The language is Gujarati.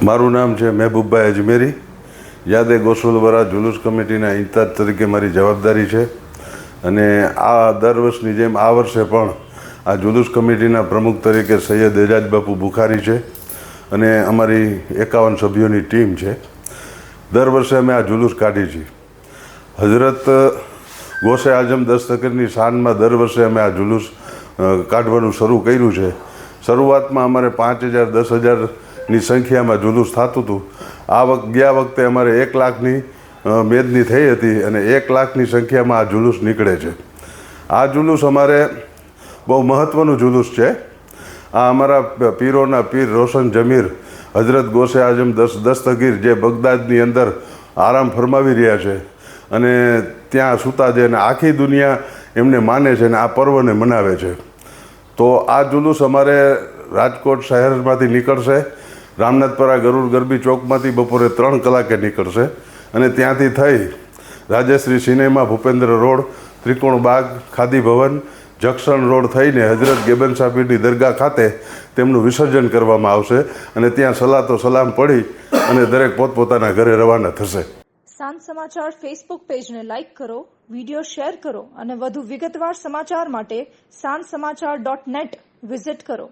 મારું નામ છે મહેબૂબભાઈ અજમેરી. યાદે ગોસલવરા જુલુસ કમિટીના ઇન્ચાર્જ તરીકે મારી જવાબદારી છે અને આ દર વર્ષની જેમ આ વર્ષે પણ આ જુલુસ કમિટીના પ્રમુખ તરીકે સૈયદ એજાજ બાપુ બુખારી છે અને અમારી 51 સભ્યોની ટીમ છે. દર વર્ષે અમે આ જુલુસ કાઢી છીએ. હઝરત ગોસે આઝમ દસ્તગીરની શાનમાં દર વર્ષે અમે આ જુલુસ કાઢવાનું શરૂ કર્યું છે. શરૂઆતમાં અમારે 5000 10,000ની સંખ્યામાં જુલુસ થતું હતું. ગયા વખતે અમારે 1 લાખની મેદની થઈ હતી અને 1 લાખની સંખ્યામાં આ જુલુસ નીકળે છે. આ જુલુસ અમારે બહુ મહત્ત્વનું જુલુસ છે. આ અમારા પીરોના પીર રોશન જમીર હઝરત ગોસે આઝમ દસ્તગીર જે બગદાદની અંદર આરામ ફરમાવી રહ્યા છે અને ત્યાં સૂતા છે અને આખી દુનિયા એમને માને છે અને આ પર્વને મનાવે છે. તો આ જુલુસ અમારે રાજકોટ શહેરમાંથી નીકળશે. રામનાથપરા ગરુડ ગરબી ચોકમાંથી બપોરે 3 કલાકે નીકળશે અને ત્યાંથી થઈ રાજશ્રી સિનેમા, ભૂપેન્દ્ર રોડ, ત્રિકોણ બાગ, ખાદી ભવન, જંકશન રોડ થઈને હઝરત ગેબન સાબીરની દરગાહ ખાતે તેમનું વિસર્જન કરવામાં આવશે અને ત્યાં સલાતો સલામ પડી અને દરેક પોતપોતાના ઘરે રવાના થશે. સાંજ સમાચાર ફેસબુક પેજને લાઇક કરો, વિડીયો શેર કરો અને વધુ વિગતવાર સમાચાર માટે sanssamachar.net વિઝિટ કરો.